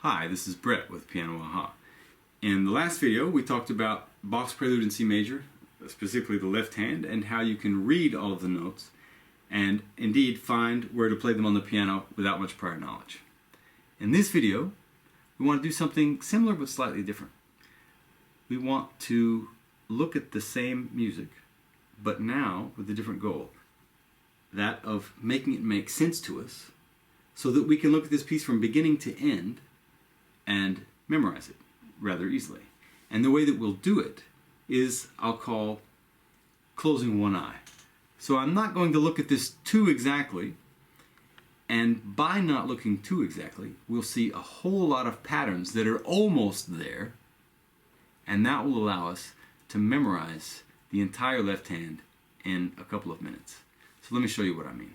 Hi, this is Brett with Piano Aha. In the last video we talked about Bach's Prelude in C major, specifically the left hand, and how you can read all of the notes and indeed find where to play them on the piano without much prior knowledge. In this video we want to do something similar but slightly different. We want to look at the same music but now with a different goal, that of making it make sense to us so that we can look at this piece from beginning to end and memorize it rather easily. And the way that we'll do it is I'll call closing one eye. So I'm not going to look at this too exactly, and by not looking too exactly, we'll see a whole lot of patterns that are almost there, and that will allow us to memorize the entire left hand in a couple of minutes. So let me show you what I mean.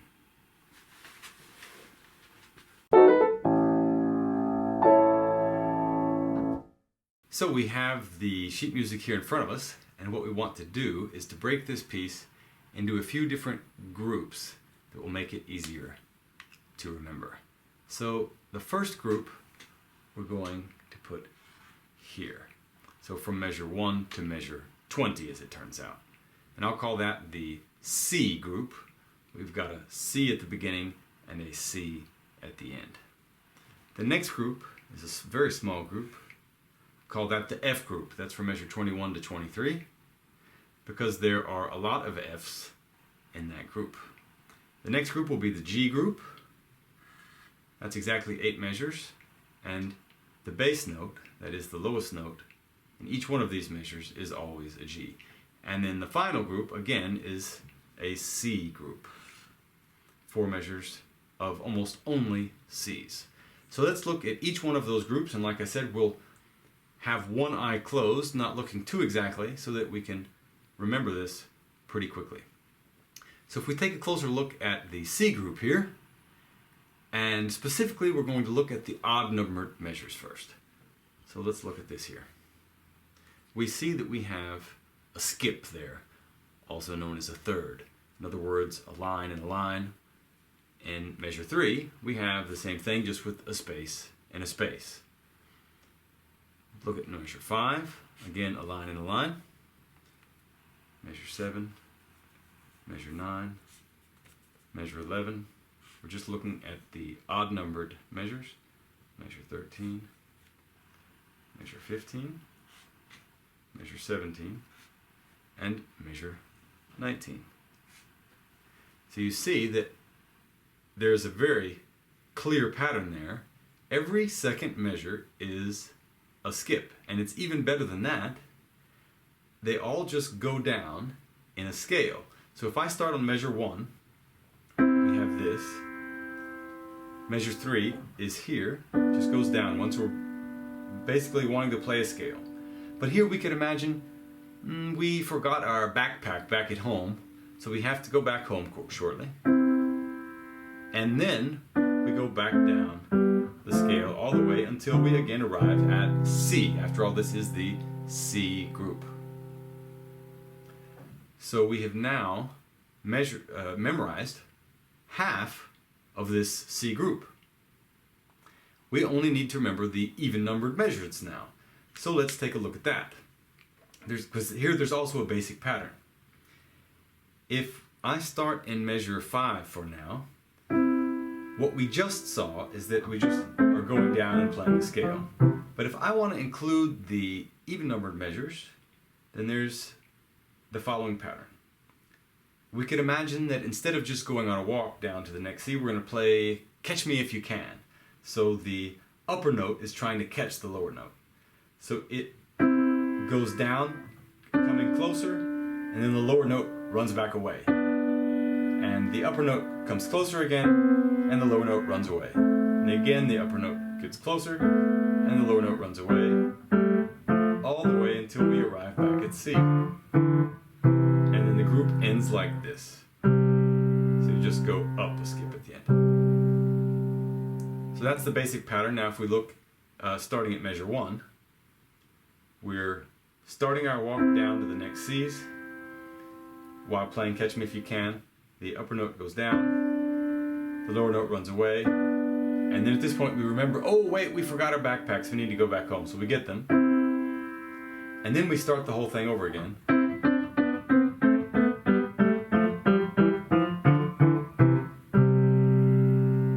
So we have the sheet music here in front of us, and what we want to do is to break this piece into a few different groups that will make it easier to remember. So the first group we're going to put here. So from measure 1 to measure 20, as it turns out. And I'll call that the C group. We've got a C at the beginning and a C at the end. The next group is a very small group. Call that the F group. That's from measure 21 to 23, because there are a lot of Fs in that group. The next group will be the G group. That's exactly 8 measures, and the bass note, that is the lowest note, in each one of these measures is always a G. And then the final group, again, is a C group. 4 measures of almost only Cs. So let's look at each one of those groups, and like I said, we'll have one eye closed, not looking too exactly, so that we can remember this pretty quickly. So if we take a closer look at the C group here, and specifically we're going to look at the odd numbered measures first. So let's look at this here. We see that we have a skip there, also known as a third. In other words, a line and a line. In measure 3, we have the same thing, just with a space and a space. Look at measure 5, again a line and a line. Measure 7, measure 9, measure 11. We're just looking at the odd numbered measures. Measure 13, measure 15, measure 17, and measure 19. So you see that there's a very clear pattern there. Every second measure is a skip, and it's even better than that. They all just go down in a scale. So if I start on measure 1, we have this. Measure 3 is here, just goes down once we're basically wanting to play a scale. But here we could imagine we forgot our backpack back at home, so we have to go back home shortly. And then we go back down the scale all the way until we again arrive at C. After all, this is the C group. So we have now memorized half of this C group. We only need to remember the even numbered measures now. So let's take a look at that. Because here there's also a basic pattern. If I start in measure 5 for now, what we just saw is that we just are going down and playing the scale. But if I want to include the even numbered measures, then there's the following pattern. We could imagine that instead of just going on a walk down to the next C, we're going to play Catch Me If You Can. So the upper note is trying to catch the lower note. So it goes down, coming closer, and then the lower note runs back away. And the upper note comes closer again, and the lower note runs away. And again, the upper note gets closer, and the lower note runs away, all the way until we arrive back at C. And then the group ends like this. So you just go up a skip at the end. So that's the basic pattern. Now if we look, starting at measure 1, we're starting our walk down to the next C's while playing Catch Me If You Can. The upper note goes down, the lower note runs away, And then at this point we remember, oh wait, we forgot our backpacks, we need to go back home. So we get them. And then we start the whole thing over again.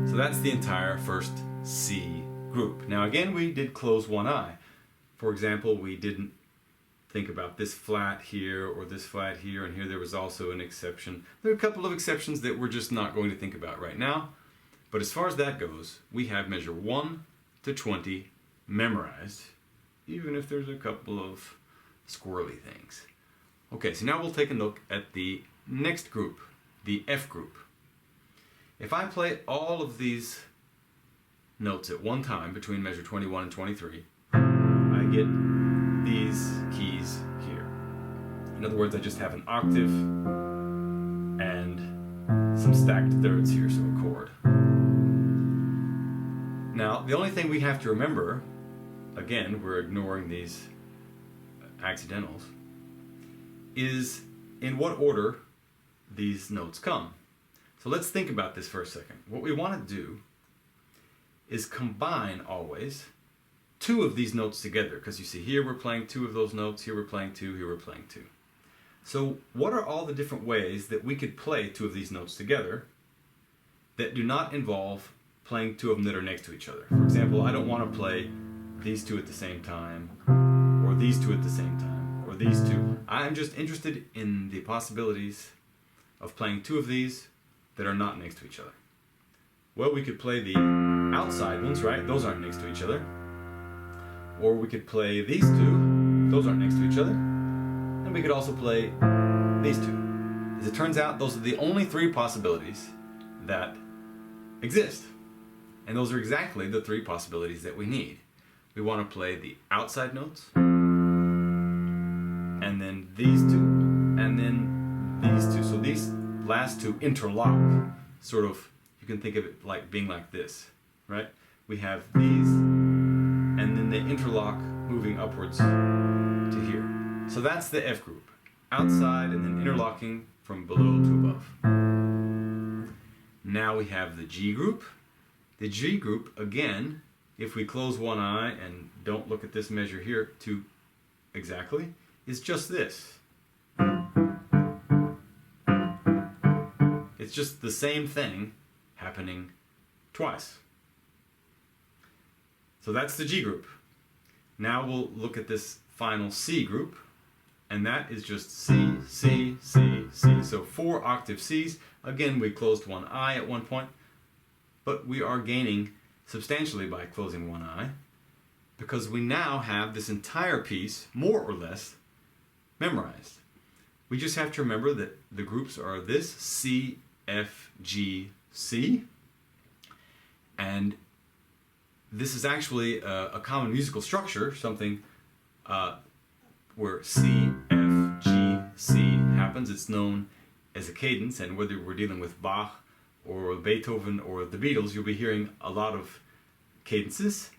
So that's the entire first C group. Now again, we did close one eye. For example, we didn't think about this flat here or this flat here, and here there was also an exception. There are a couple of exceptions that we're just not going to think about right now. But as far as that goes, we have measure 1 to 20 memorized, even if there's a couple of squirrely things. Okay, so now we'll take a look at the next group, the F group. If I play all of these notes at one time between measure 21 and 23, I get these keys here. In other words, I just have an octave and some stacked thirds here, so a chord. Now, the only thing we have to remember, again, we're ignoring these accidentals, is in what order these notes come. So let's think about this for a second. What we want to do is combine always two of these notes together, because you see here we're playing two of those notes, here we're playing two, here we're playing two. So what are all the different ways that we could play two of these notes together that do not involve playing two of them that are next to each other? For example, I don't want to play these two at the same time, or these two at the same time, or these two. I'm just interested in the possibilities of playing two of these that are not next to each other. Well, we could play the outside ones, right? Those aren't next to each other. Or we could play these two. Those aren't next to each other. And we could also play these two. As it turns out, those are the only three possibilities that exist. And those are exactly the three possibilities that we need. We want to play the outside notes, and then these two, and then these two. So these last two interlock, sort of, you can think of it like being like this, right? We have these, and then they interlock moving upwards to here. So that's the F group. Outside and then interlocking from below to above. Now we have the G group. The G group, again, if we close one eye and don't look at this measure here too exactly, is just this. It's just the same thing happening twice. So that's the G group. Now we'll look at this final C group, and that is just C, C, C, C. So 4 octave Cs. Again, we closed one eye at one point, but we are gaining substantially by closing one eye, because we now have this entire piece, more or less, memorized. We just have to remember that the groups are this C, F, G, C, and this is actually a common musical structure, something where C, F, G, C happens. It's known as a cadence, and whether we're dealing with Bach or Beethoven or the Beatles, you'll be hearing a lot of cadences.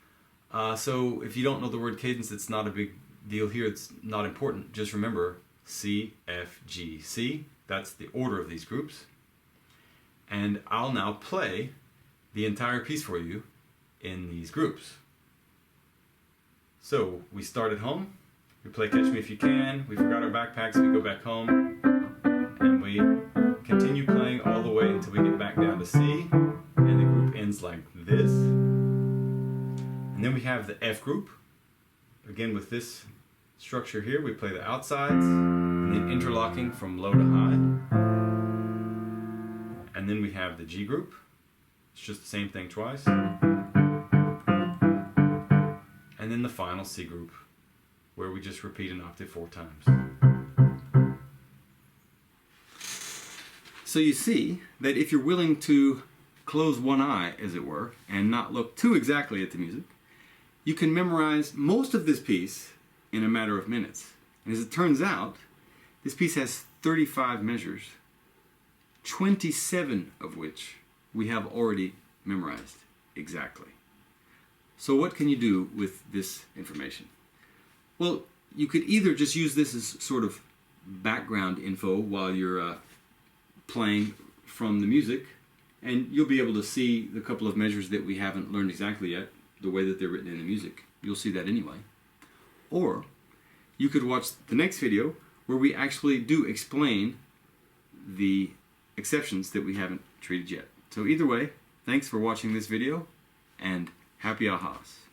So if you don't know the word cadence, it's not a big deal here. It's not important. Just remember C, F, G, C. That's the order of these groups. And I'll now play the entire piece for you in these groups. So we start at home. We play Catch Me If You Can. We forgot our backpacks. We go back home. And we continue playing all the way until we get back down to C. And the group ends like this. And then we have the F group. Again, with this structure here, we play the outsides, and then interlocking from low to high. And then we have the G group. It's just the same thing twice. And then the final C group, where we just repeat an octave 4 times. So you see that if you're willing to close one eye, as it were, and not look too exactly at the music, you can memorize most of this piece in a matter of minutes. And as it turns out, this piece has 35 measures, 27 of which we have already memorized exactly. So what can you do with this information? Well, you could either just use this as sort of background info while you're playing from the music And you'll be able to see the couple of measures that we haven't learned exactly yet, the way that they're written in the music. You'll see that anyway. Or you could watch the next video where we actually do explain the exceptions that we haven't treated yet. So either way, thanks for watching this video, and happy ahas.